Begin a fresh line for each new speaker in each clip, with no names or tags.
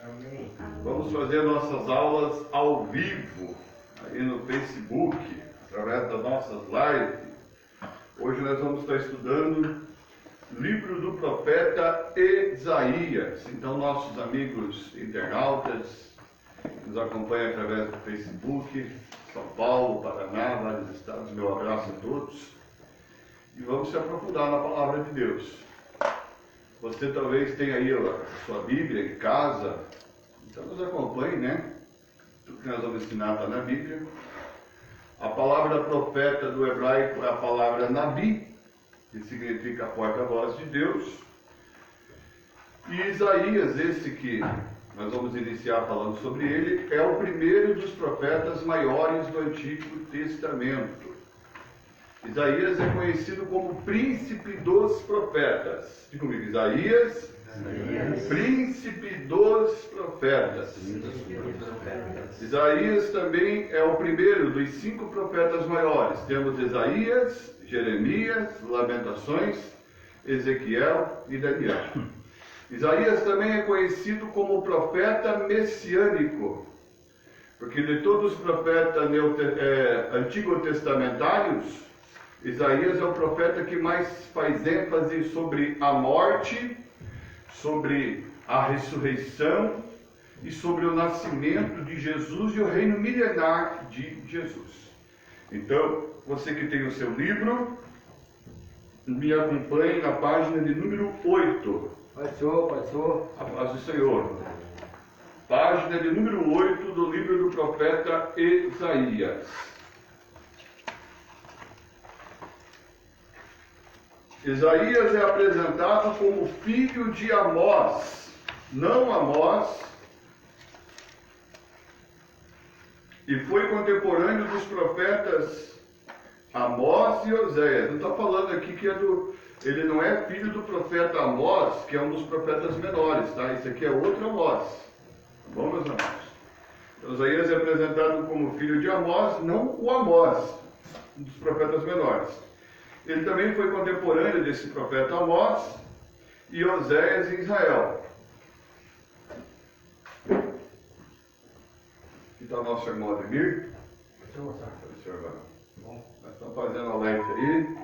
Amém.
Vamos fazer nossas aulas ao vivo, aí no Facebook, através das nossas lives. Hoje nós vamos estar estudando o livro do profeta Isaías. Então, nossos amigos internautas que nos acompanham através do Facebook, São Paulo, Paraná, vários estados, meu abraço a todos. E vamos se aprofundar na palavra de Deus. Você talvez tenha aí a sua Bíblia em casa, então nos acompanhe, né? Tudo que nós vamos ensinar está na Bíblia. A palavra profeta do hebraico é a palavra Nabi, que significa porta-voz de Deus. E Isaías, esse que nós vamos iniciar falando sobre ele, é o primeiro dos profetas maiores do Antigo Testamento. Isaías é conhecido como príncipe dos profetas. Diga comigo, Isaías, príncipe dos profetas. Isaías também é o primeiro dos 5 profetas maiores. Temos Isaías, Jeremias, Lamentações, Ezequiel e Daniel. Isaías também é conhecido como profeta messiânico, porque de todos os profetas antigo-testamentários, Isaías é o profeta que mais faz ênfase sobre a morte, sobre a ressurreição e sobre o nascimento de Jesus e o reino milenar de Jesus. Então, você que tem o seu livro, me acompanhe na página de número 8.
Pastor.
A paz do Senhor. Página de número 8 do livro do profeta Isaías. Isaías é apresentado como filho de Amós, não Amós, e foi contemporâneo dos profetas Amós e Oséias. Não está falando aqui que ele não é filho do profeta Amós, que é um dos profetas menores, tá? Esse aqui é outro Amós. Tá bom, meus amados? Então, Isaías é apresentado como filho de Amós, não o Amós, um dos profetas menores. Ele também foi contemporâneo desse profeta Amós e Oséias em Israel. Aqui está o nosso irmão Ademir. Nós estamos fazendo a live aí.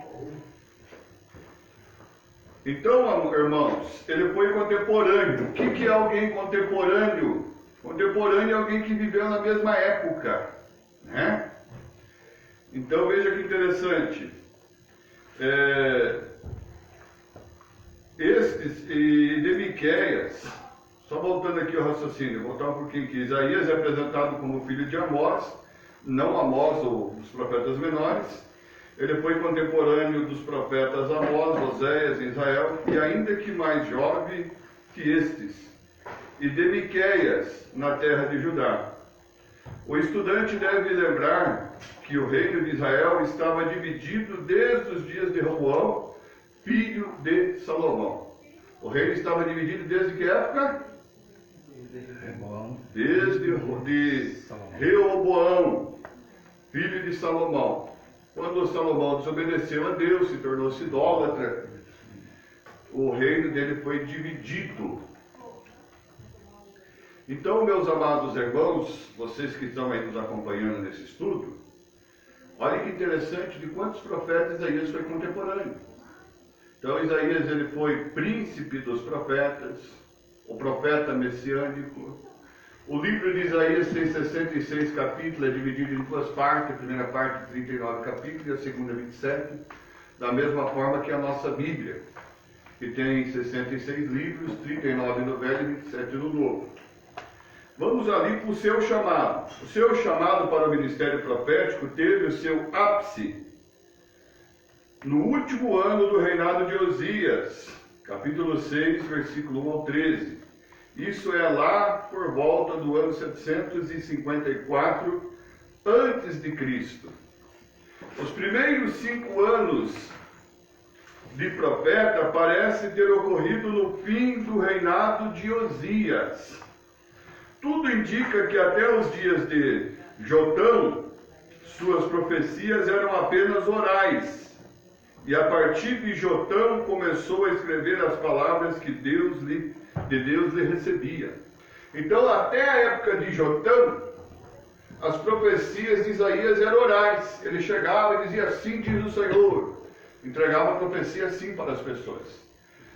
Então, irmãos, ele foi contemporâneo. O que é alguém contemporâneo? Contemporâneo é alguém que viveu na mesma época, né? Então, veja que interessante. Estes e de Miqueias, só voltando aqui ao raciocínio, voltar um pouquinho aqui. Isaías é apresentado como filho de Amós, não Amós, ou dos profetas menores. Ele foi contemporâneo dos profetas Amós, Oséias em Israel, e ainda que mais jovem que estes, e de Miqueias na terra de Judá. O estudante deve lembrar que o reino de Israel estava dividido desde os dias de Roboão, filho de Salomão. O reino estava dividido desde que época? Desde Reoboão, filho de Salomão. Quando Salomão desobedeceu a Deus, se tornou-se idólatra, o reino dele foi dividido. Então, meus amados irmãos, vocês que estão aí nos acompanhando nesse estudo, olha que interessante de quantos profetas Isaías foi contemporâneo. Então, Isaías ele foi príncipe dos profetas, o profeta messiânico. O livro de Isaías tem 66 capítulos, é dividido em 2 partes, a primeira parte 39 capítulos e a segunda 27, da mesma forma que a nossa Bíblia, que tem 66 livros, 39 no Velho e 27 no Novo. Vamos ali para o seu chamado. O seu chamado para o ministério profético teve o seu ápice no último ano do reinado de Osias, capítulo 6, versículo 1 ao 13. Isso é lá por volta do ano 754 a.C. Os primeiros 5 anos de profeta parecem ter ocorrido no fim do reinado de Osias. Tudo indica que até os dias de Jotão, suas profecias eram apenas orais. E a partir de Jotão começou a escrever as palavras que de Deus lhe recebia. Então, até a época de Jotão, as profecias de Isaías eram orais. Ele chegava e dizia, assim diz o Senhor. Entregava a profecia assim para as pessoas.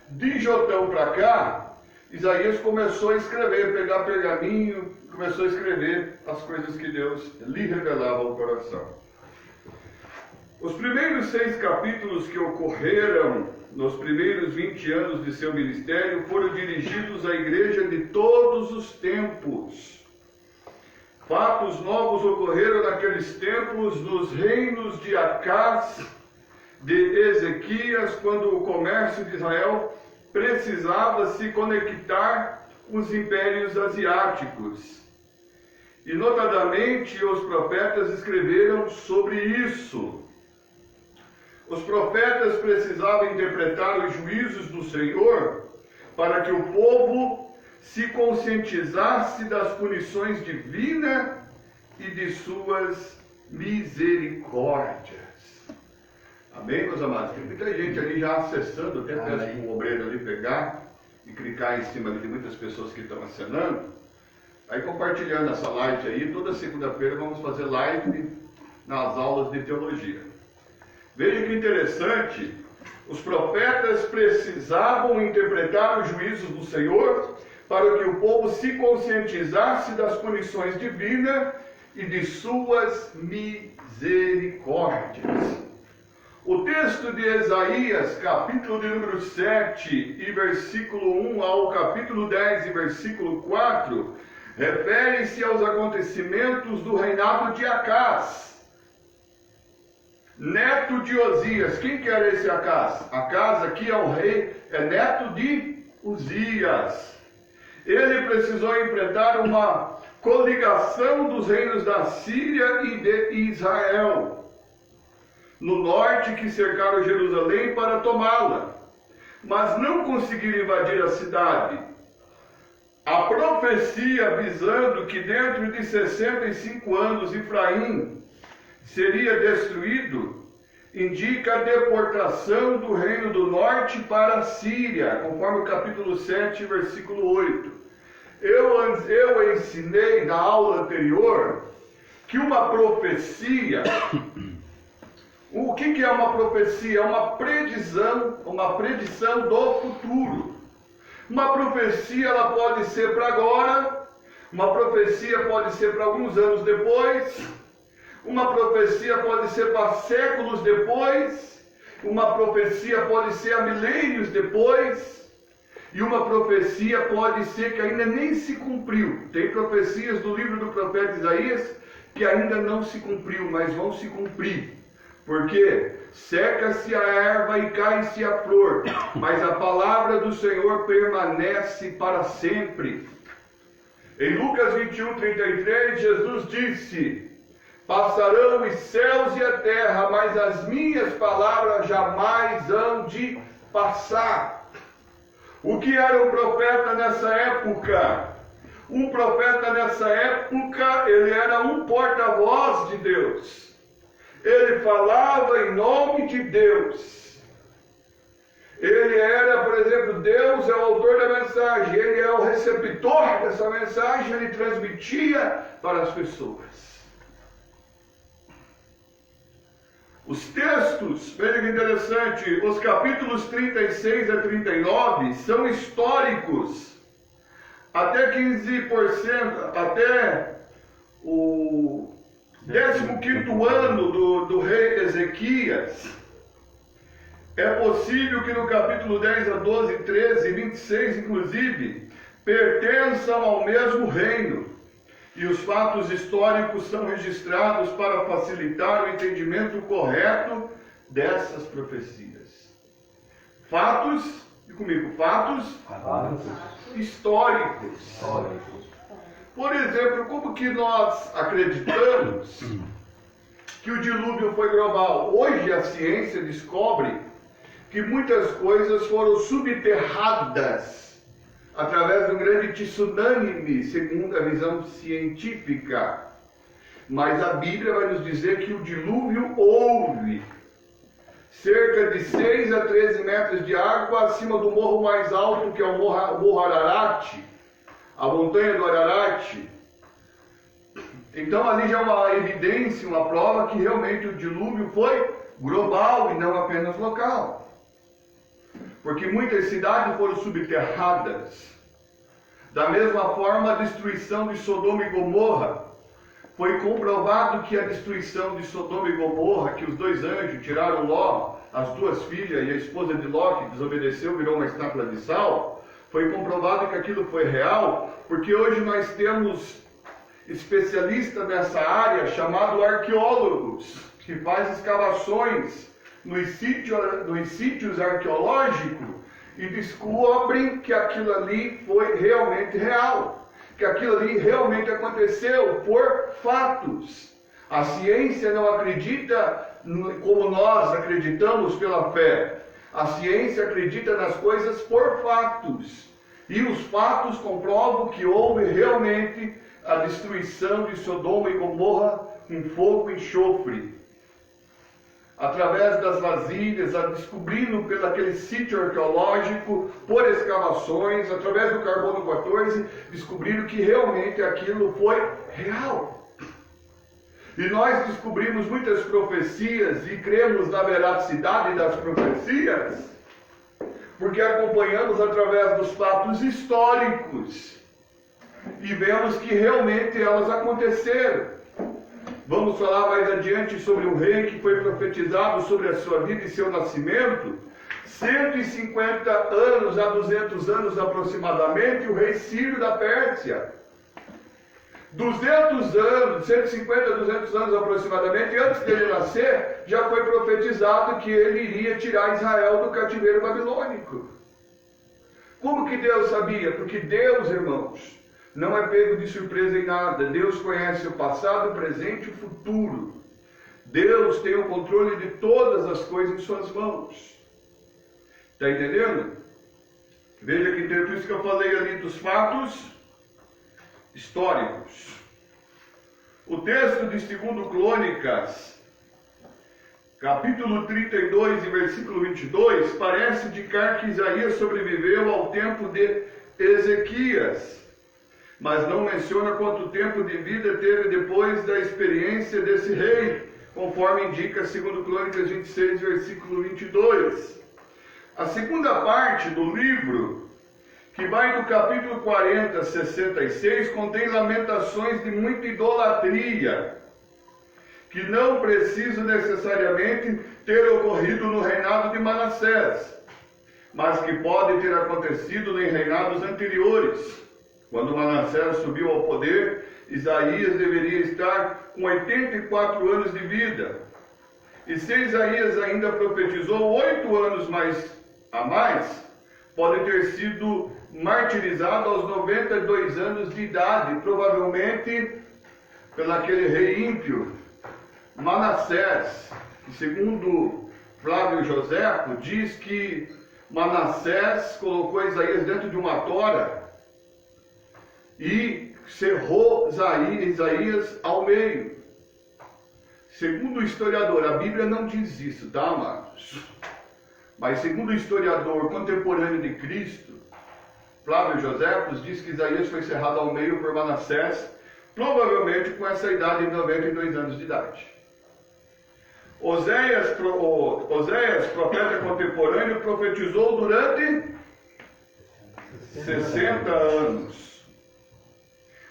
De Jotão para cá, Isaías começou a escrever, pegar pergaminho, começou a escrever as coisas que Deus lhe revelava ao coração. Os primeiros 6 capítulos que ocorreram nos primeiros 20 anos de seu ministério foram dirigidos à igreja de todos os tempos. Fatos novos ocorreram naqueles tempos nos reinos de Acás, de Ezequias, quando o comércio de Israel precisava se conectar com os impérios asiáticos. E notadamente os profetas escreveram sobre isso. Os profetas precisavam interpretar os juízos do Senhor para que o povo se conscientizasse das punições divinas e de suas misericórdias. Amém, meus amados? Tem muita gente ali já acessando, até peço para o obreiro ali pegar e clicar em cima de muitas pessoas que estão acenando. Aí compartilhando essa live aí, toda segunda-feira vamos fazer live nas aulas de teologia. Veja que interessante, os profetas precisavam interpretar os juízos do Senhor para que o povo se conscientizasse das punições divinas e de suas misericórdias. O texto de Isaías, capítulo de número 7 e versículo 1 ao capítulo 10 e versículo 4, refere-se aos acontecimentos do reinado de Acás, neto de Osias. Quem que era esse Acás? Acás aqui é o rei, é neto de Uzias. Ele precisou enfrentar uma coligação dos reinos da Síria e de Israel no norte, que cercaram Jerusalém para tomá-la, mas não conseguiram invadir a cidade. A profecia avisando que dentro de 65 anos Efraim seria destruído, indica a deportação do reino do norte para a Síria, conforme o capítulo 7, versículo 8. Eu ensinei na aula anterior que uma profecia, o que é uma profecia? É uma predição do futuro. Uma profecia ela pode ser para agora, uma profecia pode ser para alguns anos depois, uma profecia pode ser para séculos depois, uma profecia pode ser há milênios depois, e uma profecia pode ser que ainda nem se cumpriu. Tem profecias do livro do profeta Isaías que ainda não se cumpriu, mas vão se cumprir. Porque seca-se a erva e cai-se a flor, mas a palavra do Senhor permanece para sempre. Em Lucas 21:33, Jesus disse: passarão os céus e a terra, mas as minhas palavras jamais hão de passar. O que era um profeta nessa época? Um profeta nessa época, ele era um porta-voz de Deus. Ele falava em nome de Deus. Ele era, por exemplo, Deus é o autor da mensagem, ele é o receptor dessa mensagem, ele transmitia para as pessoas. Os textos, veja que interessante, os capítulos 36 a 39 são históricos. Até 15%, até o 15º ano do rei Ezequias. É possível que no capítulo 10 a 12, 13 e 26, inclusive, pertençam ao mesmo reino. E os fatos históricos são registrados para facilitar o entendimento correto dessas profecias. Fatos, e comigo, fatos históricos. Por exemplo, como que nós acreditamos que o dilúvio foi global? Hoje a ciência descobre que muitas coisas foram subterradas através de um grande tsunami, segundo a visão científica. Mas a Bíblia vai nos dizer que o dilúvio houve. Cerca de 6 a 13 metros de água acima do morro mais alto, que é o Morro Ararat, a montanha do Ararat. Então ali já é uma evidência, uma prova que realmente o dilúvio foi global e não apenas local. Porque muitas cidades foram subterradas. Da mesma forma, a destruição de Sodoma e Gomorra. Foi comprovado que a destruição de Sodoma e Gomorra, que os dois anjos tiraram Ló, as duas filhas e a esposa de Ló, que desobedeceu, virou uma estátua de sal, foi comprovado que aquilo foi real, porque hoje nós temos especialistas nessa área, chamados arqueólogos, que fazem escavações nos sítios arqueológicos e descobrem que aquilo ali foi realmente real. Que aquilo ali realmente aconteceu por fatos. A ciência não acredita como nós acreditamos pela fé. A ciência acredita nas coisas por fatos. E os fatos comprovam que houve realmente a destruição de Sodoma e Gomorra com fogo e enxofre. Através das vasilhas, descobrindo pelo aquele sítio arqueológico, por escavações, através do carbono 14, descobriram que realmente aquilo foi real. E nós descobrimos muitas profecias e cremos na veracidade das profecias, porque acompanhamos através dos fatos históricos e vemos que realmente elas aconteceram. Vamos falar mais adiante sobre um rei que foi profetizado sobre a sua vida e seu nascimento. 150 anos a 200 anos aproximadamente, o rei Ciro da Pérsia. 200 anos, 150 a 200 anos aproximadamente, antes dele nascer, já foi profetizado que ele iria tirar Israel do cativeiro babilônico. Como que Deus sabia? Porque Deus, irmãos, não é pego de surpresa em nada. Deus conhece o passado, o presente e o futuro. Deus tem o controle de todas as coisas em suas mãos. Está entendendo? Veja que por isso que eu falei ali dos fatos históricos. O texto de 2 Crônicas, capítulo 32 e versículo 22, parece indicar que Isaías sobreviveu ao tempo de Ezequias, mas não menciona quanto tempo de vida teve depois da experiência desse rei, conforme indica 2 Crônicas 26, versículo 22. A segunda parte do livro, que vai do capítulo 40 a 66, contém lamentações de muita idolatria, que não precisa necessariamente ter ocorrido no reinado de Manassés, mas que pode ter acontecido em reinados anteriores. Quando Manassés subiu ao poder, Isaías deveria estar com 84 anos de vida. E se Isaías ainda profetizou 8 anos a mais, pode ter sido martirizado aos 92 anos de idade, provavelmente pelaquele rei ímpio, Manassés, que segundo Flávio Joséfo, diz que Manassés colocou Isaías dentro de uma tora e cerrou Isaías ao meio. Segundo o historiador, a Bíblia não diz isso, tá, amados? Mas segundo o historiador contemporâneo de Cristo, Flávio Joséfo, diz que Isaías foi cerrado ao meio por Manassés, provavelmente com essa idade de 92 anos de idade. Oséias, profeta contemporâneo, profetizou durante 60 anos.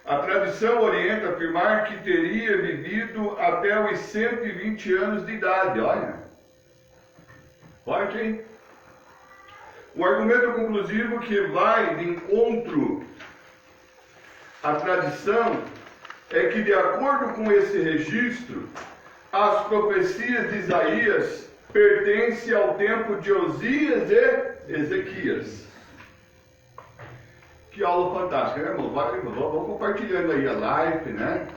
A tradição orienta a afirmar que teria vivido até os 120 anos de idade. Olha aqui. O argumento conclusivo que vai de encontro à tradição é que, de acordo com esse registro, as profecias de Isaías pertencem ao tempo de Osias e Ezequias. Que aula fantástica, né, irmão? Vamos compartilhando aí a live, né?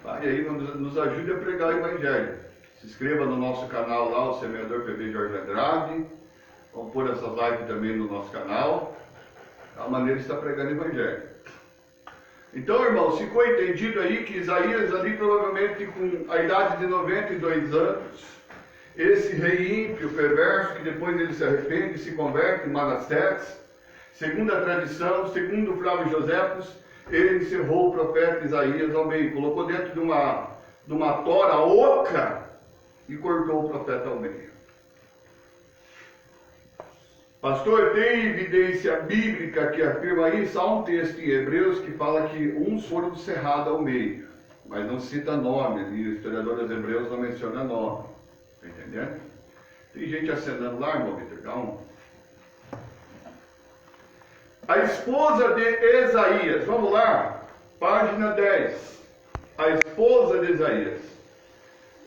Vai aí, nos ajude a pregar o Evangelho. Se inscreva no nosso canal lá, o Semeador PV Jorge Andrade. Vamos pôr essas lives também no nosso canal. É uma maneira de estar pregando o Evangelho. Então, irmãos, ficou entendido aí que Isaías ali, provavelmente com a idade de 92 anos, esse rei ímpio, perverso, que depois ele se arrepende e se converte em Manassés, Segundo a tradição, segundo Flávio Joséfos, ele encerrou o profeta Isaías ao meio, colocou dentro de uma tora oca e cortou o profeta ao meio. Pastor, tem evidência bíblica que afirma isso? Há um texto em Hebreus que fala que uns foram cerrados ao meio, mas não cita nome, e o historiador dos Hebreus não menciona nome. Está entendendo? Tem gente acenando lá, irmão Vitor? Dá um. A esposa de Isaías, vamos lá, página 10. A esposa de Isaías.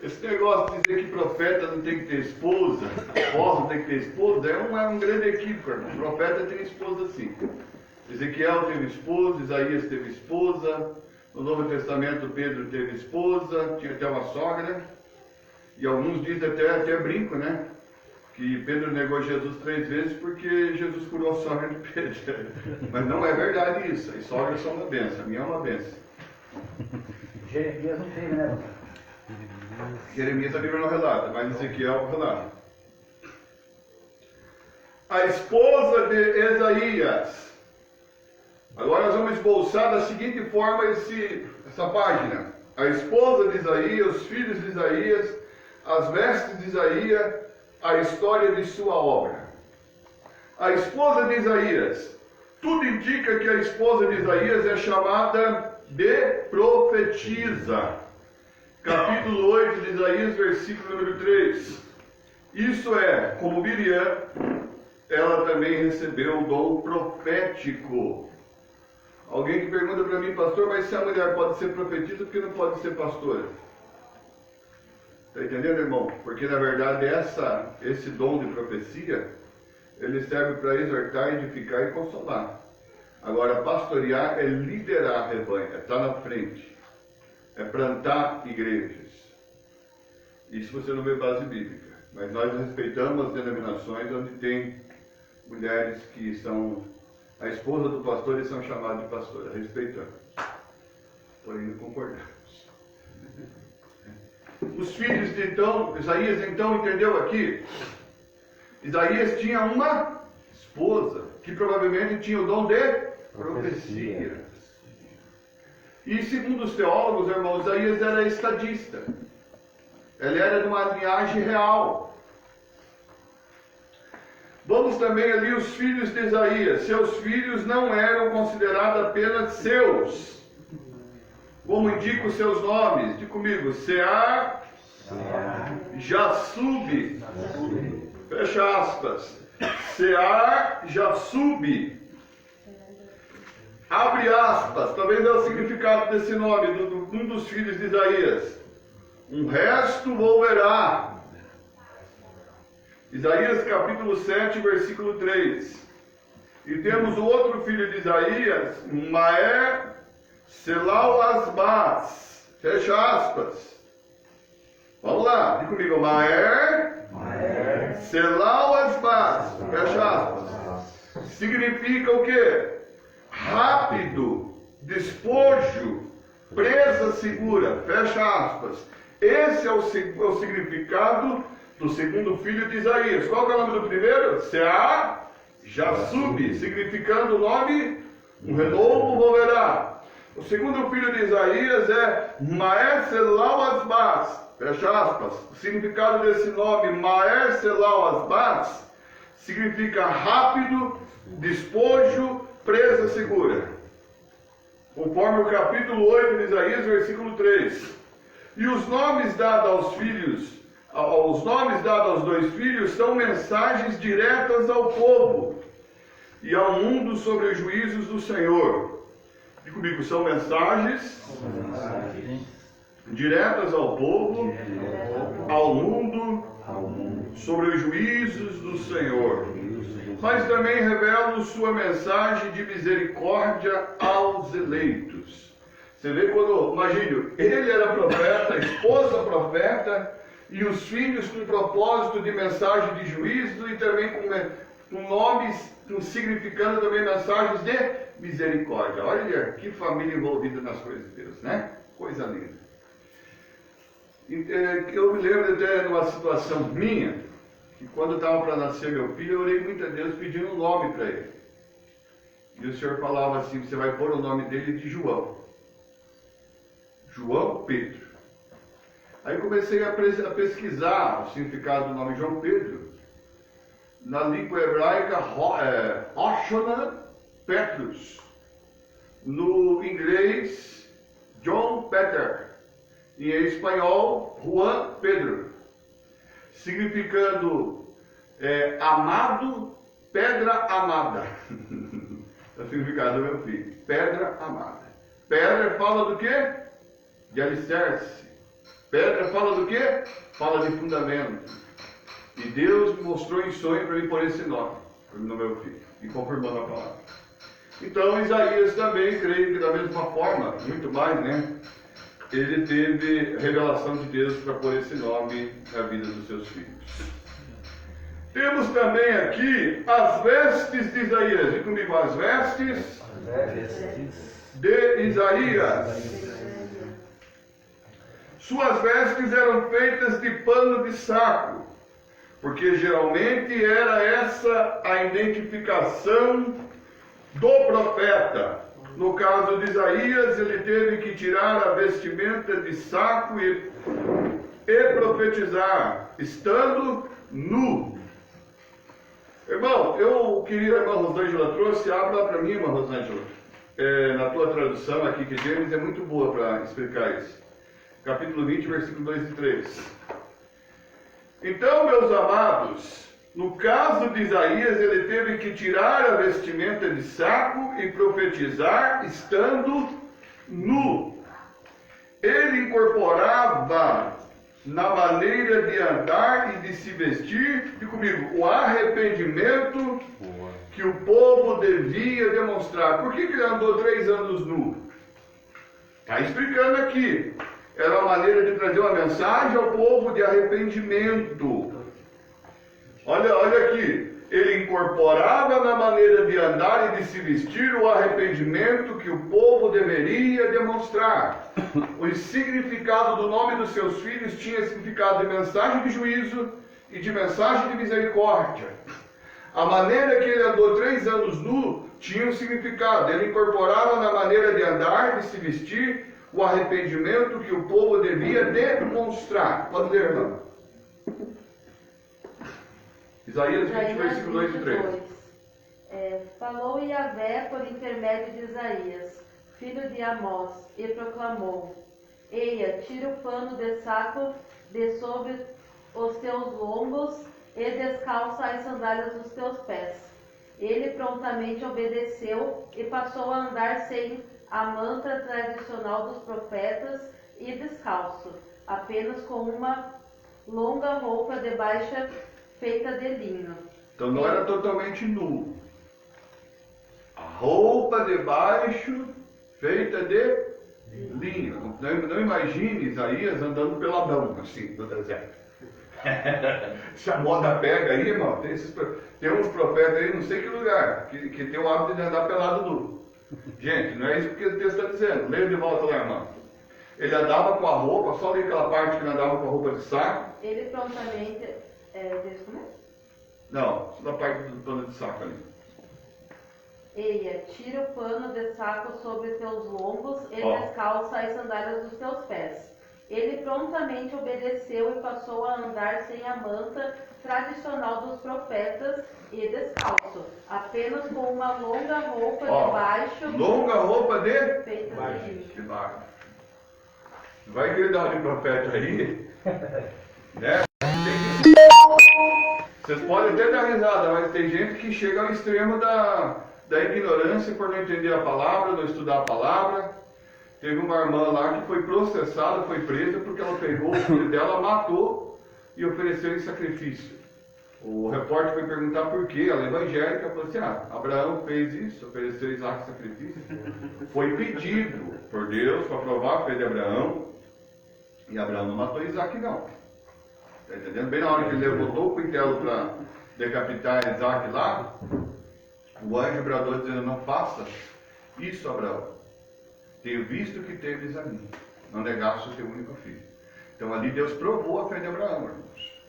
Esse negócio de dizer que profeta não tem que ter esposa, apóstolo não tem que ter esposa, é um grande equívoco, irmão. O profeta tem esposa sim. Ezequiel teve esposa, Isaías teve esposa, no Novo Testamento Pedro teve esposa, tinha até uma sogra, e alguns dizem até brinco, né? Que Pedro negou Jesus 3 vezes porque Jesus curou a sogra de Pedro. Mas não é verdade isso. As sogras são uma benção. A minha é uma benção.
Jeremias não teve, né?
Jeremias a Bíblia não relata, mas Ezequiel relata. A esposa de Isaías. Agora nós vamos esboçar da seguinte forma essa página. A esposa de Isaías, os filhos de Isaías, as vestes de Isaías, a história de sua obra. A esposa de Isaías. Tudo indica que a esposa de Isaías é chamada de profetisa. Capítulo 8 de Isaías, versículo número 3. Isso é, como Miriam, ela também recebeu o dom profético. Alguém que pergunta para mim, pastor, mas se a mulher pode ser profetisa, por que não pode ser pastora? Está entendendo, irmão? Porque, na verdade, esse dom de profecia, ele serve para exortar, edificar e consolar. Agora, pastorear é liderar rebanho, é estar na frente, é plantar igrejas. Isso você não vê base bíblica. Mas nós respeitamos as denominações onde tem mulheres que são a esposa do pastor e são chamadas de pastora. Respeitamos. Porém, não concordamos. Os filhos de Isaías entendeu aqui? Isaías tinha uma esposa, que provavelmente tinha o dom de profecia. E segundo os teólogos, irmãos, Isaías era estadista. Ele era de uma linhagem real. Vamos também ali os filhos de Isaías. Seus filhos não eram considerados apenas seus. Como indicam os seus nomes? Diga comigo. Sear, Jassub. Fecha aspas. Sear, Jassub. Abre aspas. Talvez é o significado desse nome, de um dos filhos de Isaías. Um resto volverá. Isaías capítulo 7, versículo 3. E temos o outro filho de Isaías, Maer Selau Asbaz. Fecha aspas. Vamos lá, diga comigo. Maer Selau Asbaz. Fecha aspas. Significa o quê? Rápido, despojo, presa segura. Fecha aspas. Esse é o significado do segundo filho de Isaías. Qual que é o nome do primeiro? Sear Jassub, significando o nome, um renovo volverá. O segundo filho de Isaías é Maer Selau Asbaz. Fecha aspas. O significado desse nome, Maer Selau Asbaz, significa rápido, despojo, presa segura. Conforme o capítulo 8 de Isaías, versículo 3. E os nomes dados aos filhos, os nomes dados aos dois filhos são mensagens diretas ao povo e ao mundo sobre os juízos do Senhor. E comigo, são mensagens diretas ao povo, ao mundo, sobre os juízos do Senhor. Mas também revelam sua mensagem de misericórdia aos eleitos. Você vê quando, imagine, ele era profeta, a esposa profeta, e os filhos com propósito de mensagem de juízo e também com nomes, significando também mensagens de misericórdia. Olha que família envolvida nas coisas de Deus, né? Coisa linda. Eu me lembro até de uma situação minha, que quando estava para nascer meu filho, eu orei muito a Deus pedindo um nome para ele. E o Senhor falava assim, você vai pôr o nome dele de João. João Pedro. Aí comecei a pesquisar o significado do nome João Pedro. Na língua hebraica, Hoshana Petrus. No inglês, John Peter. E em espanhol, Juan Pedro. Significando amado, pedra amada. É o significado do meu filho. Pedra amada. Pedra fala do quê? De alicerce. Pedra fala do quê? Fala de fundamento. E Deus mostrou em sonho para mim por esse nome, no meu filho, e confirmando a palavra. Então Isaías também, creio que da mesma forma, muito mais, né? Ele teve revelação de Deus para pôr esse nome na vida dos seus filhos. Temos também aqui as vestes de Isaías. Diga comigo, as vestes de Isaías. Suas vestes eram feitas de pano de saco, porque geralmente era essa a identificação do profeta. No caso de Isaías, ele teve que tirar a vestimenta de saco e profetizar, estando nu. Irmão, eu queria, a irmã Rosângela trouxe, abra para mim, irmã Rosângela, na tua tradução aqui, que Gênesis é muito boa para explicar isso. Capítulo 20, versículo 2 e 3. Então, meus amados, no caso de Isaías, ele teve que tirar a vestimenta de saco e profetizar estando nu. Ele incorporava na maneira de andar e de se vestir, e comigo, o arrependimento que o povo devia demonstrar. Por que ele andou 3 anos nu? Está explicando aqui. Era uma maneira de trazer uma mensagem ao povo de arrependimento. Olha aqui. Ele incorporava na maneira de andar e de se vestir o arrependimento que o povo deveria demonstrar. O significado do nome dos seus filhos tinha significado de mensagem de juízo e de mensagem de misericórdia. A maneira que ele andou 3 anos nu tinha um significado. Ele incorporava na maneira de andar e de se vestir o arrependimento que o povo devia demonstrar. Pode ler, irmão. Isaías 20, versículo 2 e 3.
Falou Yahvé por intermédio de Isaías, filho de Amós, e proclamou: Eia, tira o pano de saco de sobre os teus lombos e descalça as sandálias dos teus pés. Ele prontamente obedeceu e passou a andar sem a manta tradicional dos profetas e descalço, apenas com uma longa roupa de baixa feita de linho.
Então não era totalmente nu. A roupa de baixo feita de linho. Não imagine Isaías andando peladão, assim, no deserto. Se a moda pega aí, irmão, tem uns profetas aí, não sei que lugar, que tem o hábito de andar pelado nu. Gente, não é isso que o texto está dizendo. Leia de volta lá, irmão. Ele andava com a roupa, só ali aquela parte que ele andava com a roupa de saco.
Ele prontamente... Deixa eu comer?
Não, só da parte do pano de saco ali.
Eia, tira o pano de saco sobre teus lombos e descalça as sandálias dos teus pés. Ele prontamente obedeceu e passou a andar sem a manta tradicional dos profetas e descalço, apenas com uma longa roupa de baixo.
Longa roupa de
feita
de baixo. Vai que ele dá de profeta aí, né? Vocês podem até dar risada, mas tem gente que chega ao extremo da ignorância por não entender a palavra, não estudar a palavra. Teve uma irmã lá que foi processada, foi presa porque ela pegou o filho dela, matou e ofereceu em sacrifício. O repórter foi perguntar por quê. Ela é evangélica, falou assim: Abraão fez isso, ofereceu Isaac em sacrifício. Foi pedido por Deus para provar a fé de Abraão, e Abraão não matou Isaac, não. Está entendendo? Bem na hora que ele levantou o cutelo para decapitar Isaac lá, o anjo bradou dizendo: não faça isso, Abraão. Tenho visto que temes a mim, não negaste o teu único filho. Então ali Deus provou a fé de Abraão, irmãos.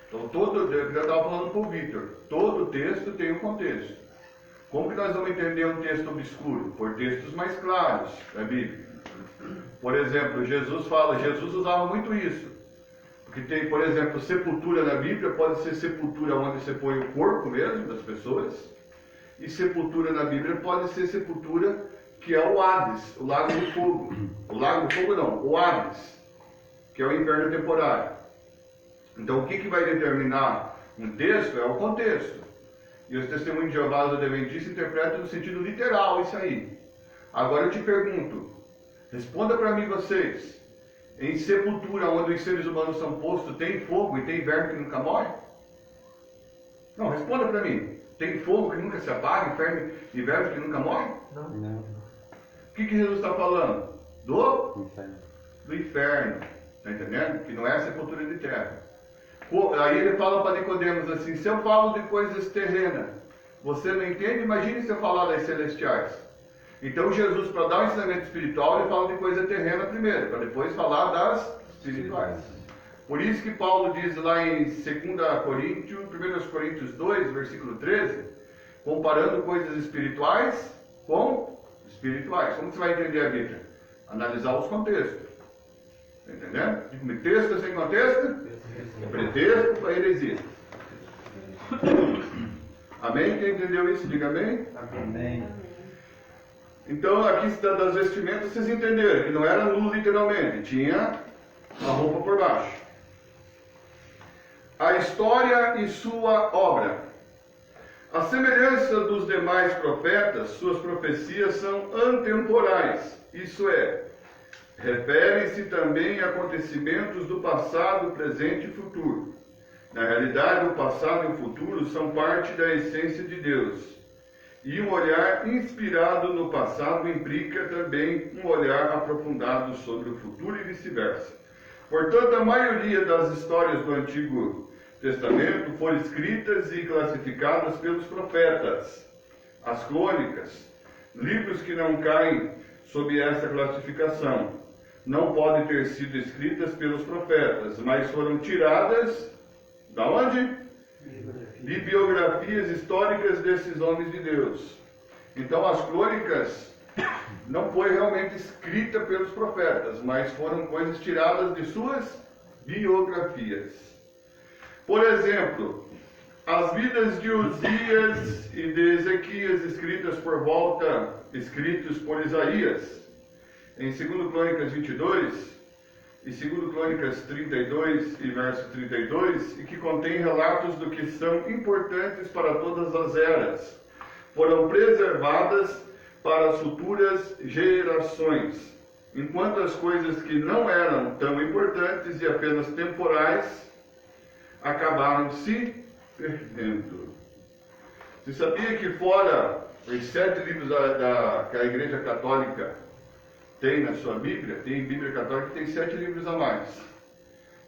Então eu estava falando para o Victor, todo texto tem um contexto. Como que nós vamos entender um texto obscuro? Por textos mais claros da Bíblia. Por exemplo, Jesus usava muito isso. Porque tem, por exemplo, sepultura na Bíblia, pode ser sepultura onde você põe o corpo mesmo das pessoas. E sepultura na Bíblia pode ser sepultura que é o Hades, o lago do fogo. O lago do fogo não, o Hades, que é o inferno temporário. Então o que vai determinar um texto é o contexto. E os testemunhos de Jeová do Adventista interpretam no sentido literal isso aí. Agora eu te pergunto, responda para mim vocês, em sepultura onde os seres humanos são postos, tem fogo e tem verme que nunca morre? Não, responda para mim. Tem fogo que nunca se apaga e verme que nunca morre?
Não.
O que Jesus está falando? Do
Inferno.
inferno. Está entendendo? Que não é sepultura de terra. Aí ele fala para Nicodemos assim, se eu falo de coisas terrenas, você não entende? Imagine se eu falar das celestiais. Então Jesus, para dar um ensinamento espiritual, ele fala de coisa terrena primeiro, para depois falar das espirituais. Por isso que Paulo diz lá em 1 Coríntios 2, versículo 13, comparando coisas espirituais com espirituais. Como você vai entender a Bíblia? Analisar os contextos. Está entendendo? Digo, texto sem contexto? Pretexto para heresia. Amém? Quem entendeu isso, diga amém.
Amém.
Então, aqui das vestimentas, vocês entenderam que não era nu literalmente, tinha uma roupa por baixo. A história e sua obra. A semelhança dos demais profetas, suas profecias são antemporais, isso é, referem-se também a acontecimentos do passado, presente e futuro. Na realidade, o passado e o futuro são parte da essência de Deus. E um olhar inspirado no passado implica também um olhar aprofundado sobre o futuro e vice-versa. Portanto, a maioria das histórias do Antigo Testamento foram escritas e classificadas pelos profetas. As crônicas, livros que não caem sob essa classificação, não podem ter sido escritas pelos profetas, mas foram tiradas da onde? De biografias históricas desses homens de Deus. Então as crônicas não foi realmente escrita pelos profetas, mas foram coisas tiradas de suas biografias. Por exemplo, as vidas de Uzias e de Ezequias escritos por Isaías, em 2 Crônicas 22 e 2 Crônicas 32 e verso 32, e que contém relatos do que são importantes para todas as eras, foram preservadas para as futuras gerações, enquanto as coisas que não eram tão importantes e apenas temporais acabaram se perdendo. Você sabia que fora os 7 livros que a Igreja Católica tem na sua Bíblia, tem Bíblia Católica que tem 7 livros a mais.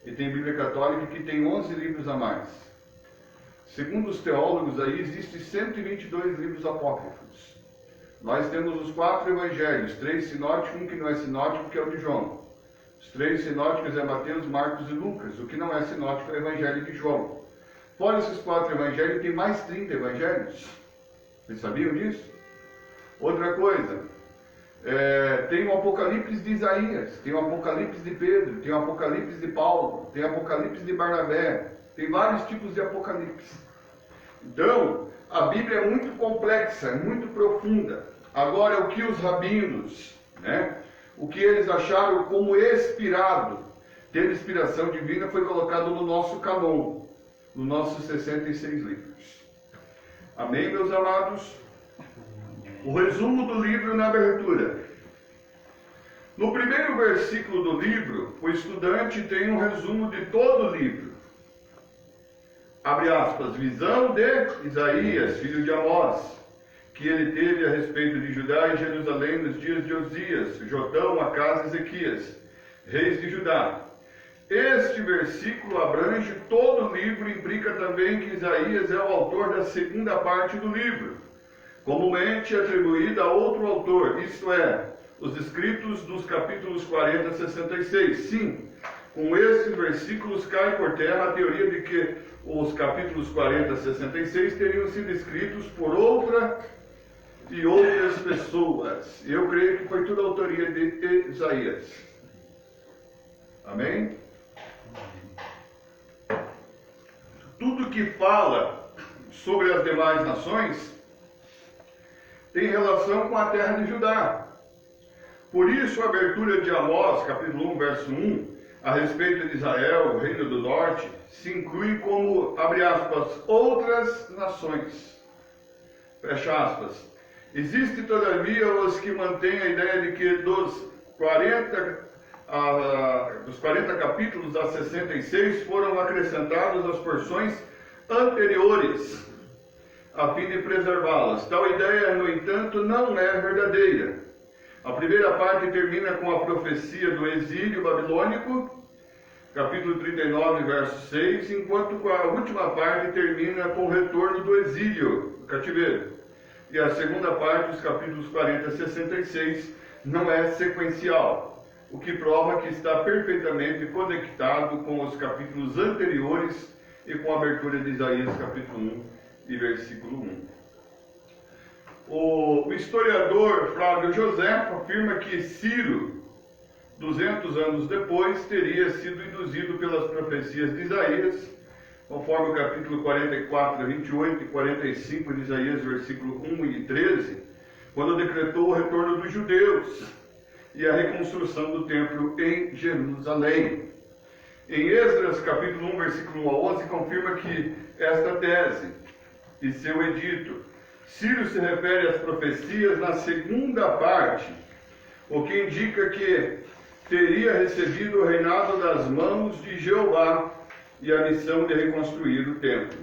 E tem Bíblia Católica que tem 11 livros a mais. Segundo os teólogos aí, existem 122 livros apócrifos. Nós temos os 4 evangelhos, 3 sinóticos, um que não é sinótico, que é o de João. Os 3 sinóticos é Mateus, Marcos e Lucas. O que não é sinótico é o evangelho de João. Fora esses 4 evangelhos, tem mais 30 evangelhos. Vocês sabiam disso? Outra coisa, tem o Apocalipse de Isaías, tem o Apocalipse de Pedro, tem o Apocalipse de Paulo, tem o Apocalipse de Barnabé, tem vários tipos de Apocalipse. Então, a Bíblia é muito complexa, é muito profunda. Agora, o que os rabinos, o que eles acharam como inspirado, tendo inspiração divina, foi colocado no nosso canon, nos nossos 66 livros. Amém, meus amados? O resumo do livro na abertura. No primeiro versículo do livro, o estudante tem um resumo de todo o livro. Abre aspas, visão de Isaías, filho de Amós, que ele teve a respeito de Judá e Jerusalém nos dias de Osias, Jotão, Acás e Ezequias, reis de Judá. Este versículo abrange todo o livro e implica também que Isaías é o autor da segunda parte do livro, comumente atribuída a outro autor, isto é, os escritos dos capítulos 40 a 66. Sim, com esses versículos cai por terra a teoria de que os capítulos 40 a 66 teriam sido escritos por outra e outras pessoas. Eu creio que foi tudo autoria de Isaías. Amém? Tudo que fala sobre as demais nações tem relação com a terra de Judá. Por isso, a abertura de Amós, capítulo 1, verso 1, a respeito de Israel, o reino do norte, se inclui como, abre aspas, outras nações. Fecha aspas. Existe, todavia, os que mantêm a ideia de que dos 40 capítulos a 66 foram acrescentados as porções anteriores, a fim de preservá-las. Tal ideia, no entanto, não é verdadeira. A primeira parte termina com a profecia do exílio babilônico, capítulo 39, verso 6, enquanto a última parte termina com o retorno do exílio, do cativeiro. E a segunda parte, os capítulos 40 a 66, não é sequencial, o que prova que está perfeitamente conectado com os capítulos anteriores e com a abertura de Isaías, capítulo 1 e versículo 1. O historiador Flávio José afirma que Ciro, 200 anos depois, teria sido induzido pelas profecias de Isaías, conforme o capítulo 44, 28 e 45 de Isaías, versículo 1 e 13, quando decretou o retorno dos judeus e a reconstrução do templo em Jerusalém. Em Esdras, capítulo 1, versículo 1 a 11, confirma que esta tese e seu edito, Ciro se refere às profecias na segunda parte, o que indica que teria recebido o reinado das mãos de Jeová e a missão de reconstruir o templo.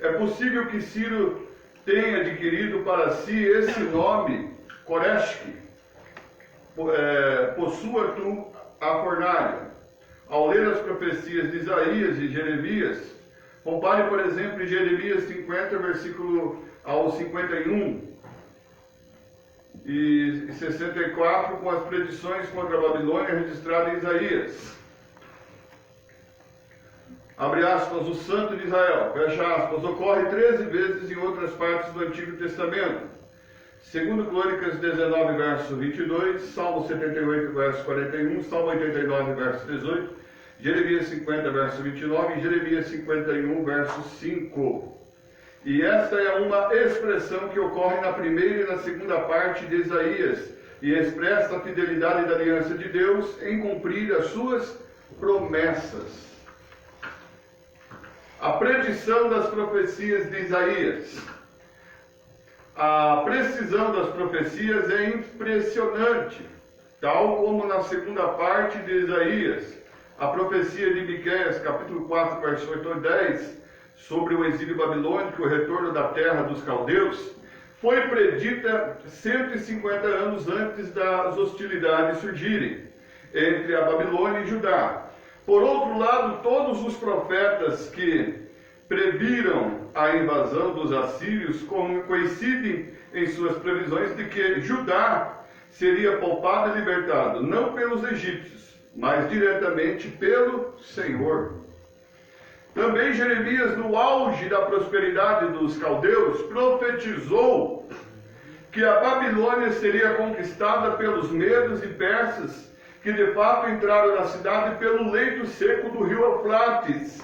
É possível que Ciro tenha adquirido para si esse nome, Koreshki, possua tu a fornalha. Ao ler as profecias de Isaías e Jeremias, compare, por exemplo, Jeremias 50, versículo ao 51 e 64, com as predições contra a Babilônia registradas em Isaías. Abre aspas, o santo de Israel, fecha aspas, ocorre 13 vezes em outras partes do Antigo Testamento. Segundo Crônicas 19, verso 22, Salmo 78, verso 41, Salmo 89, verso 18, Jeremias 50, verso 29 e Jeremias 51, verso 5. E esta é uma expressão que ocorre na primeira e na segunda parte de Isaías e expressa a fidelidade da aliança de Deus em cumprir as suas promessas. A predição das profecias de Isaías. A precisão das profecias é impressionante, tal como na segunda parte de Isaías, a profecia de Miqueias, capítulo 4, verso 8 a 10, sobre o exílio babilônico e o retorno da terra dos caldeus, foi predita 150 anos antes das hostilidades surgirem entre a Babilônia e Judá. Por outro lado, todos os profetas que previram a invasão dos assírios coincidem em suas previsões de que Judá seria poupado e libertado, não pelos egípcios, mas diretamente pelo Senhor. Também Jeremias, no auge da prosperidade dos caldeus, profetizou que a Babilônia seria conquistada pelos medos e persas, que de fato entraram na cidade pelo leito seco do rio Eufrates,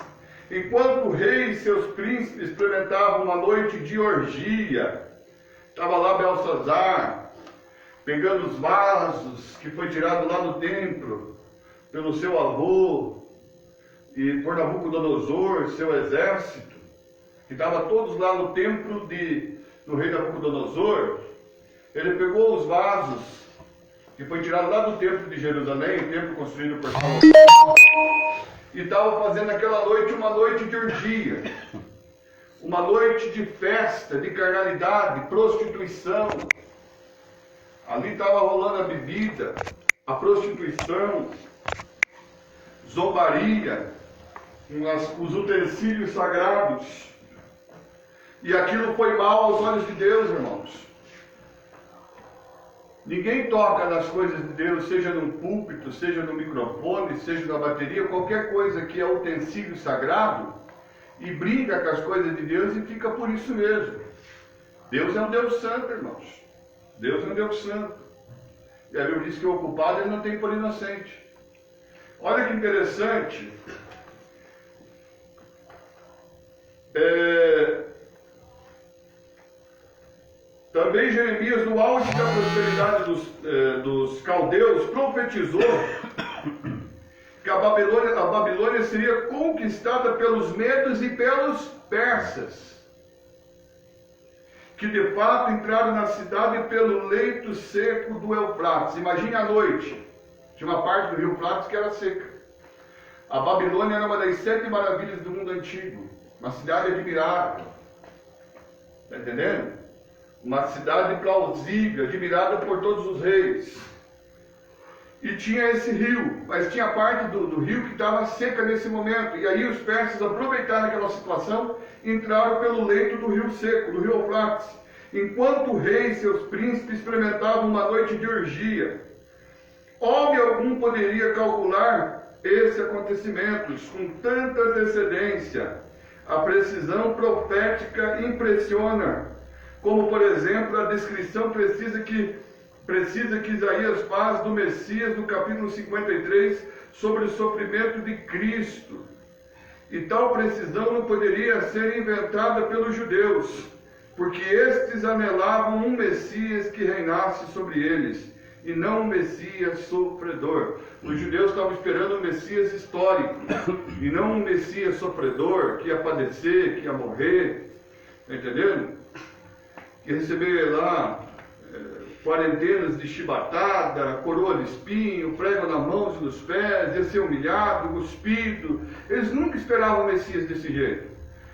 enquanto o rei e seus príncipes experimentavam uma noite de orgia. Estava lá Belsazar, pegando os vasos que foi tirado lá do templo pelo seu avô, e por Nabucodonosor, seu exército, que estava todos lá no templo do rei Nabucodonosor. Ele pegou os vasos que foi tirado lá do templo de Jerusalém, o templo construído por Salomão, e estava fazendo aquela noite uma noite de orgia, uma noite de festa, de carnalidade, prostituição. Ali estava rolando a bebida, a prostituição, zombaria, os utensílios sagrados. E aquilo foi mal aos olhos de Deus, irmãos. Ninguém toca nas coisas de Deus, seja num púlpito, seja no microfone, seja na bateria, qualquer coisa que é utensílio sagrado, e brinca com as coisas de Deus e fica por isso mesmo. Deus é um Deus santo, irmãos. Deus é um Deus santo. E a Bíblia diz que o culpado ele não tem por inocente. Olha que interessante. Também Jeremias, no auge da prosperidade dos caldeus, profetizou que a Babilônia seria conquistada pelos medos e pelos persas, que de fato entraram na cidade pelo leito seco do Eufrates. Imagine a noite, tinha uma parte do rio Eufrates que era seca. A Babilônia era uma das 7 maravilhas do mundo antigo, uma cidade admirável, está entendendo? Uma cidade plausível, admirada por todos os reis. E tinha esse rio, mas tinha parte do rio que estava seca nesse momento. E aí os persas aproveitaram aquela situação e entraram pelo leito do rio seco, do rio Eufrates. Enquanto o rei e seus príncipes experimentavam uma noite de orgia. Homem algum poderia calcular esses acontecimentos com tanta antecedência. A precisão profética impressiona. Como, por exemplo, a descrição precisa que Isaías faz do Messias no capítulo 53 sobre o sofrimento de Cristo. E tal precisão não poderia ser inventada pelos judeus, porque estes anelavam um Messias que reinasse sobre eles, e não um Messias sofredor. Os judeus estavam esperando um Messias histórico, e não um Messias sofredor, que ia padecer, que ia morrer, está entendendo? Que receber lá quarentenas de chibatada, coroa de espinho, prego nas mãos e nos pés, ia ser humilhado, cuspido. Eles nunca esperavam o Messias desse jeito.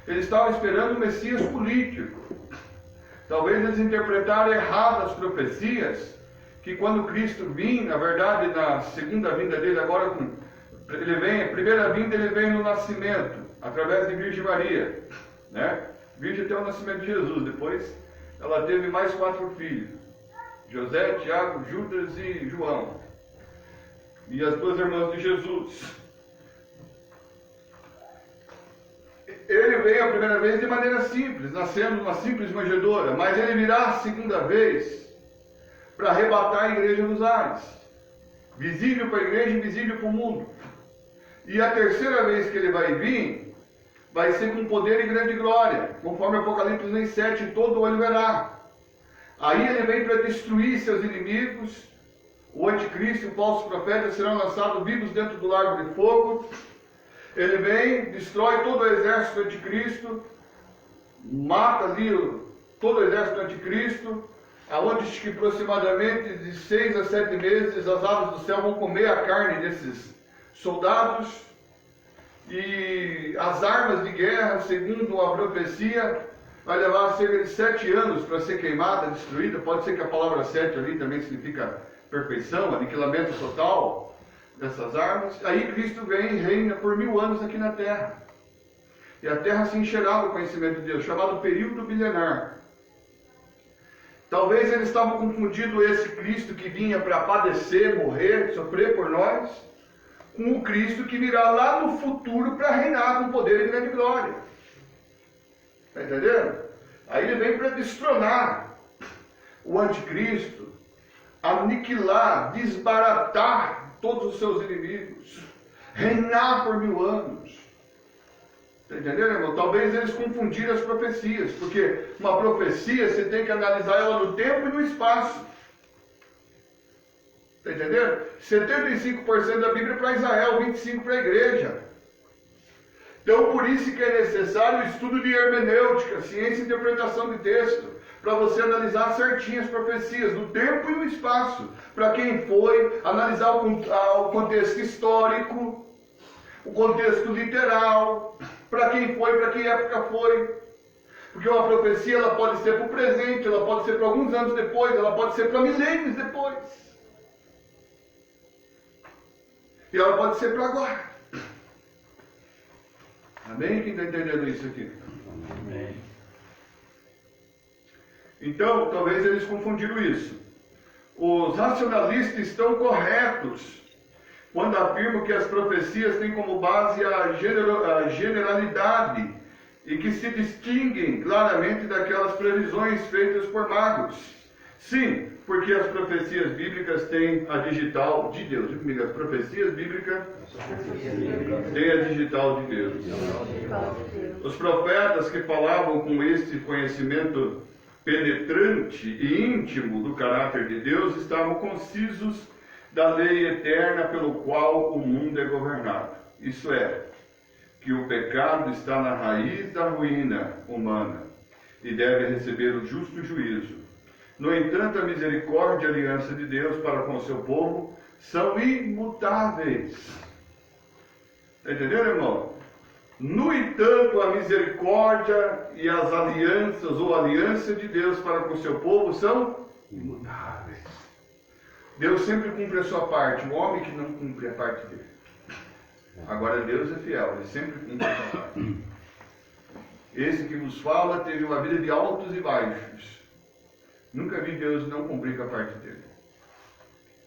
Eles estavam esperando um Messias político. Talvez eles interpretaram errado as profecias, que quando Cristo vinha, na verdade, na segunda vinda dele, agora ele vem, a primeira vinda ele vem no nascimento, através de Virgem Maria, né? Virgem até o nascimento de Jesus, depois ela teve mais 4 filhos, José, Tiago, Judas e João, e as 2 irmãs de Jesus. Ele veio a primeira vez de maneira simples, nascendo numa simples manjedoura, mas ele virá a segunda vez para arrebatar a igreja nos ares, visível para a igreja e invisível para o mundo. E a terceira vez que ele vai vir, vai ser com poder e grande glória, conforme Apocalipse 7, todo olho verá. Aí ele vem para destruir seus inimigos, o anticristo e o falso profeta serão lançados vivos dentro do lago de fogo. Ele vem, destrói todo o exército do anticristo, mata ali todo o exército do anticristo, aonde que aproximadamente de 6 a 7 meses as aves do céu vão comer a carne desses soldados. E as armas de guerra, segundo a profecia, vai levar cerca de 7 anos para ser queimada, destruída. Pode ser que a palavra 7 ali também significa perfeição, aniquilamento total dessas armas. Aí Cristo vem e reina por 1000 anos aqui na terra. E a terra se encherá do conhecimento de Deus, chamado período milenar. Talvez eles estavam confundindo esse Cristo que vinha para padecer, morrer, sofrer por nós, com o Cristo que virá lá no futuro para reinar com poder e grande glória. Está entendendo? Aí ele vem para destronar o anticristo, aniquilar, desbaratar todos os seus inimigos, reinar por 1000 anos. Está entendendo, irmão? Talvez eles confundiram as profecias, porque uma profecia você tem que analisar ela no tempo e no espaço. Está entendendo? 75% da Bíblia para Israel, 25% para a igreja. Então, por isso que é necessário o estudo de hermenêutica, ciência e interpretação de texto, para você analisar certinho as profecias, no tempo e no espaço, para quem foi, analisar o contexto histórico, o contexto literal, para quem foi, para que época foi. Porque uma profecia ela pode ser para o presente, ela pode ser para alguns anos depois, ela pode ser para milênios depois. E ela pode ser para agora. Amém? Quem está entendendo isso aqui?
Amém.
Então, talvez eles confundiram isso. Os racionalistas estão corretos quando afirmam que as profecias têm como base a generalidade e que se distinguem claramente daquelas previsões feitas por magos. Sim, Porque as profecias bíblicas têm a digital de Deus. Diga comigo, as profecias bíblicas têm a digital de Deus. Os profetas que falavam com esse conhecimento penetrante e íntimo do caráter de Deus estavam concisos da lei eterna pelo qual o mundo é governado. Isso é, que o pecado está na raiz da ruína humana e deve receber o justo juízo. No entanto, a misericórdia e a aliança de Deus para com o seu povo são imutáveis. Está entendendo, irmão? No entanto, a misericórdia e as alianças, ou a aliança de Deus para com o seu povo são imutáveis. Deus sempre cumpre a sua parte, o homem que não cumpre a parte dele. Agora Deus é fiel, ele sempre cumpre a sua parte. Esse que vos fala teve uma vida de altos e baixos. Nunca vi Deus não cumprir com a parte dele.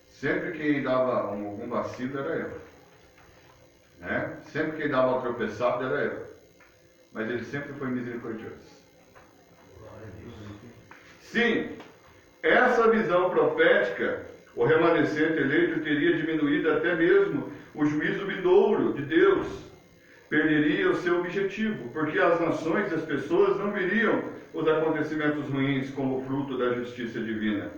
Sempre quem dava algum vacilo era eu. Né? Sempre quem dava uma tropeçada era eu. Mas ele sempre foi misericordioso. Sim, essa visão profética, o remanescente eleito teria diminuído até mesmo o juízo vindouro de Deus. Perderia o seu objetivo, porque as nações e as pessoas não viriam os acontecimentos ruins como fruto da justiça divina.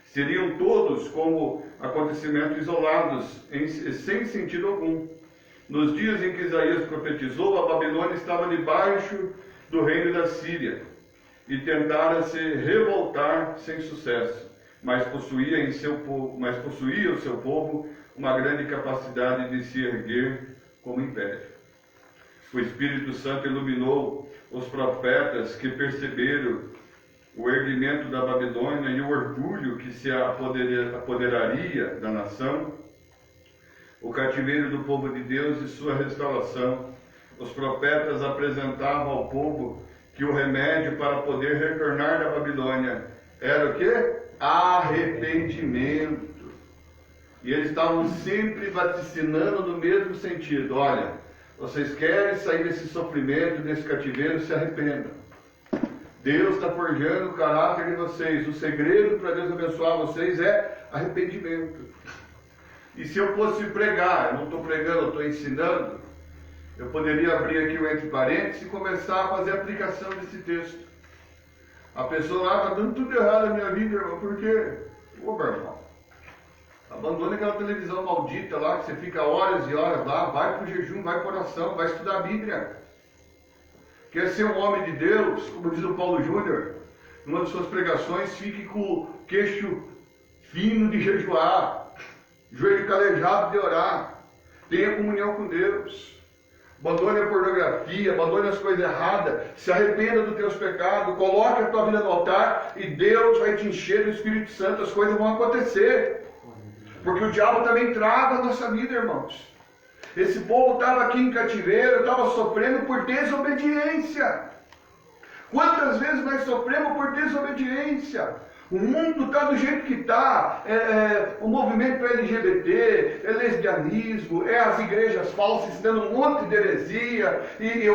Seriam todos como acontecimentos isolados, sem sentido algum. Nos dias em que Isaías profetizou, a Babilônia estava debaixo do reino da Síria e tentara se revoltar sem sucesso, mas possuía o seu povo uma grande capacidade de se erguer como império. O Espírito Santo iluminou os profetas que perceberam o erguimento da Babilônia e o orgulho que se apoderaria da nação, o cativeiro do povo de Deus e sua restauração. Os profetas apresentavam ao povo que o remédio para poder retornar da Babilônia era o quê? Arrependimento. E eles estavam sempre vaticinando no mesmo sentido. Olha, vocês querem sair desse sofrimento, desse cativeiro, se arrependam. Deus está forjando o caráter de vocês. O segredo para Deus abençoar vocês é arrependimento. E se eu fosse pregar, eu não estou pregando, eu estou ensinando, eu poderia abrir aqui o entre parênteses e começar a fazer a aplicação desse texto. A pessoa lá está dando tudo errado na minha vida, irmão, por quê? Ô, meu irmão, abandone aquela televisão maldita lá, que você fica horas e horas lá, vai para o jejum, vai para a oração, vai estudar a Bíblia. Quer ser um homem de Deus, como diz o Paulo Júnior, numa de suas pregações, fique com o queixo fino de jejuar, joelho calejado de orar, tenha comunhão com Deus, abandone a pornografia, abandone as coisas erradas, se arrependa dos teus pecados, coloque a tua vida no altar e Deus vai te encher do Espírito Santo, as coisas vão acontecer. Porque o diabo também trava a nossa vida, irmãos. Esse povo estava aqui em cativeiro, estava sofrendo por desobediência. Quantas vezes nós sofremos por desobediência? O mundo está do jeito que está. O movimento LGBT, é lesbianismo, é as igrejas falsas ensinando um monte de heresia.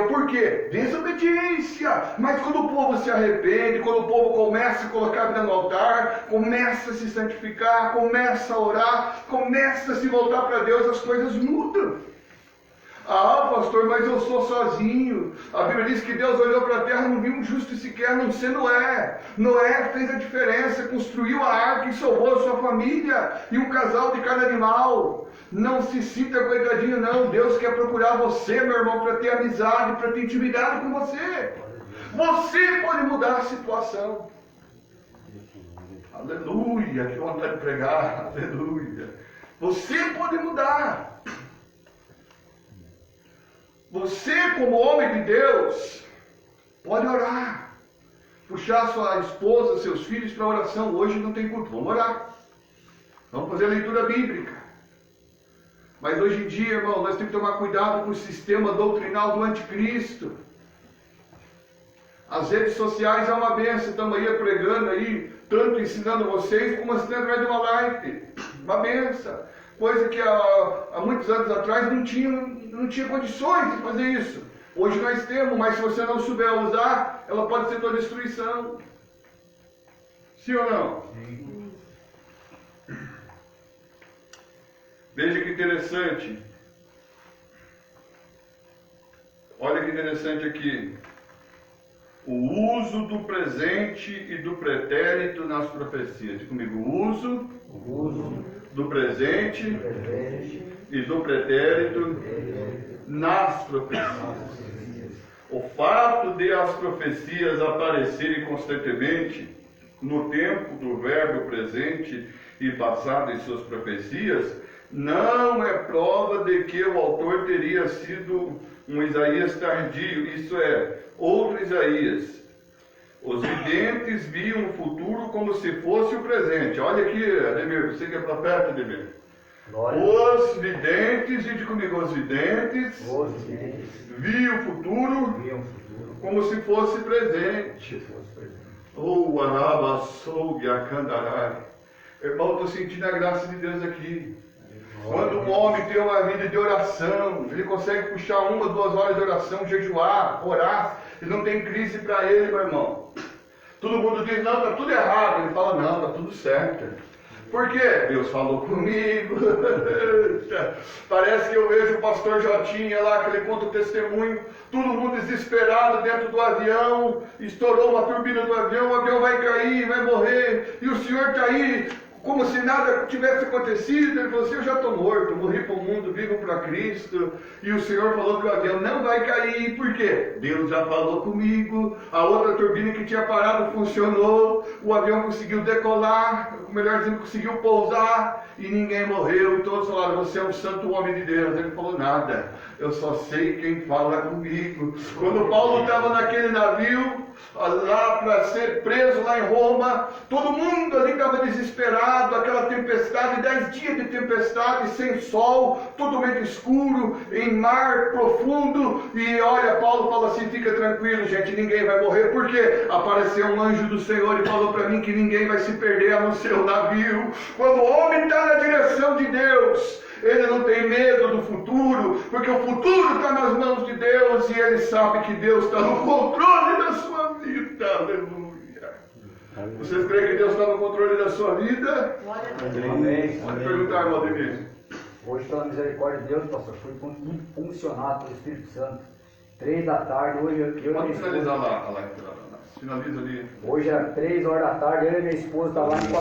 Por quê? Desobediência. Mas quando o povo se arrepende, quando o povo começa a colocar a vida no altar, começa a se santificar, começa a orar, começa a se voltar para Deus, as coisas mudam. Ah, pastor, mas eu sou sozinho. A Bíblia diz que Deus olhou para a terra e não viu um justo sequer, a não ser Noé. Noé fez a diferença, construiu a arca e salvou a sua família e um casal de cada animal. Não se sinta coitadinho, não. Deus quer procurar você, meu irmão, para ter amizade, para ter intimidade com você. Você pode mudar a situação. Aleluia, que vontade de pregar, aleluia. Você pode mudar. Você, como homem de Deus, pode orar. Puxar sua esposa, seus filhos para a oração. Hoje não tem culto, vamos orar. Vamos fazer a leitura bíblica. Mas hoje em dia, irmão, nós temos que tomar cuidado com o sistema doutrinal do anticristo. As redes sociais é uma bênção, estamos aí pregando aí, tanto ensinando vocês, como ensinando através de uma live. Uma bênção. Coisa que há muitos anos atrás não tinha condições de fazer isso. Hoje nós temos, mas se você não souber usar, ela pode ser tua destruição. Sim ou não? Sim. Veja que interessante. Olha que interessante aqui. O uso do presente e do pretérito nas profecias. Diga comigo, o uso do presente e do pretérito nas profecias. O fato de as profecias aparecerem constantemente no tempo do verbo presente e passado em suas profecias não é prova de que o autor teria sido um Isaías tardio, isso é, outro Isaías. Os videntes viam o futuro como se fosse o presente. Olha aqui, Ademir, você que é profeta, Ademir. Os videntes, diga comigo, os videntes viam o futuro como se fosse presente. Oh, Arabassou, Yacandarai. Irmão, estou sentindo a graça de Deus aqui. Quando um homem tem uma vida de oração, ele consegue puxar 1 ou 2 horas de oração, jejuar, orar, e não tem crise para ele, meu irmão. Todo mundo diz, não, está tudo errado. Ele fala, não, está tudo certo. Por quê? Deus falou comigo. Parece que eu vejo o pastor Jotinha lá, que ele conta o testemunho, todo mundo desesperado dentro do avião, estourou uma turbina do avião, o avião vai cair, vai morrer, e o senhor está aí, como se nada tivesse acontecido. Ele falou assim, eu já estou morto, morri para o mundo, vivo para Cristo. E o Senhor falou que o avião não vai cair, por quê? Deus já falou comigo, a outra turbina que tinha parado funcionou, o avião conseguiu decolar, melhor dizendo, conseguiu pousar, e ninguém morreu. E todos falaram, você é um santo homem de Deus. Ele falou, nada, eu só sei quem fala comigo. Quando Paulo estava naquele navio, lá para ser preso lá em Roma, todo mundo ali estava desesperado, aquela tempestade, 10 dias de tempestade, sem sol, totalmente escuro, em mar profundo, e olha, Paulo fala assim, fica tranquilo, gente, ninguém vai morrer, porque apareceu um anjo do Senhor e falou para mim que ninguém vai se perder a não ser o navio. Quando o homem está na direção de Deus, ele não tem medo do futuro, porque o futuro está nas mãos de Deus, e ele sabe que Deus está no controle da sua vida. Aleluia. Vocês creem que Deus está no controle da sua vida?
Amém.
Pode perguntar, irmão Denise.
Hoje, pela misericórdia de Deus, pastor, fui funcionado pelo Espírito Santo. 3 da tarde, hoje eu
Pode finalizar lá. Finaliza ali.
Hoje, às 3 horas da tarde, eu e minha esposa estavam lá em